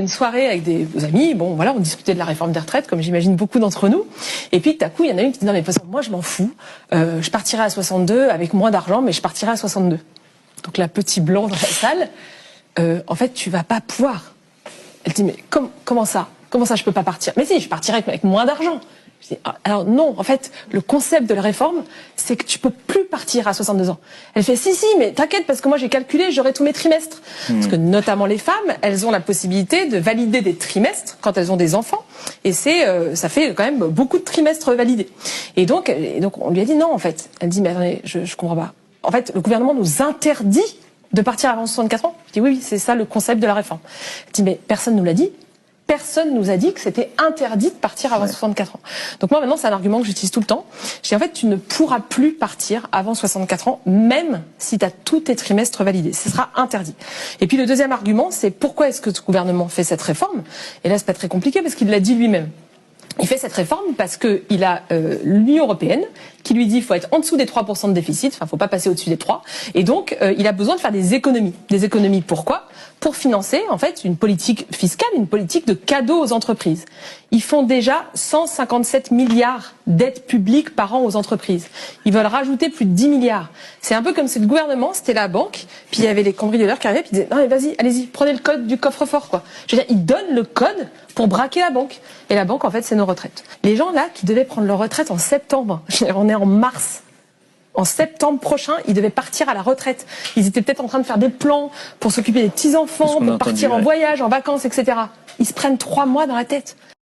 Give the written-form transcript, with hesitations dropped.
Une soirée avec des amis, bon voilà, on discutait de la réforme des retraites, comme j'imagine beaucoup d'entre nous. Et puis tout à coup, il y en a une qui dit non mais moi je m'en fous, je partirai à 62 avec moins d'argent, mais je partirai à 62. Donc la petite blanc dans la salle, en fait tu vas pas pouvoir. Elle dit mais comment ça je peux pas partir? Mais si, je partirai avec moins d'argent. Je dis, alors non, en fait, le concept de la réforme, c'est que tu peux plus partir à 62 ans. Elle fait si, mais t'inquiète, parce que moi j'ai calculé, j'aurai tous mes trimestres. Parce que notamment les femmes, elles ont la possibilité de valider des trimestres quand elles ont des enfants. Et ça fait quand même beaucoup de trimestres validés. Et donc on lui a dit non, en fait. Elle dit mais attendez, je comprends pas. En fait, le gouvernement nous interdit de partir avant 64 ans. Je dis oui, c'est ça le concept de la réforme. Elle dit mais personne nous l'a dit. Personne nous a dit que c'était interdit de partir avant 64 ans. Donc moi maintenant c'est un argument que j'utilise tout le temps. Je dis en fait tu ne pourras plus partir avant 64 ans même si tu as tous tes trimestres validés. Ce sera interdit. Et puis le deuxième argument c'est pourquoi est-ce que ce gouvernement fait cette réforme? Et là c'est pas très compliqué parce qu'il l'a dit lui-même. Il fait cette réforme parce qu'il a l'Union européenne qui lui dit qu'il faut être en dessous des 3% de déficit, enfin il ne faut pas passer au-dessus des 3. Et donc il a besoin de faire des économies. Des économies pourquoi? Pour financer en fait une politique fiscale, une politique de cadeaux aux entreprises. Ils font déjà 157 milliards d'aides publiques par an aux entreprises. Ils veulent rajouter plus de 10 milliards. C'est un peu comme si le gouvernement, c'était la banque, puis il y avait les cambrioleurs qui arrivaient, puis ils disaient non mais vas-y, allez-y, prenez le code du coffre-fort quoi. Je veux dire, ils donnent le code pour braquer la banque. Et la banque en fait c'est nos retraites. Les gens là qui devaient prendre leur retraite en septembre, on est en mars. En septembre prochain, ils devaient partir à la retraite. Ils étaient peut-être en train de faire des plans pour s'occuper des petits-enfants, pour partir en voyage, en vacances, etc. Ils se prennent 3 mois dans la tête.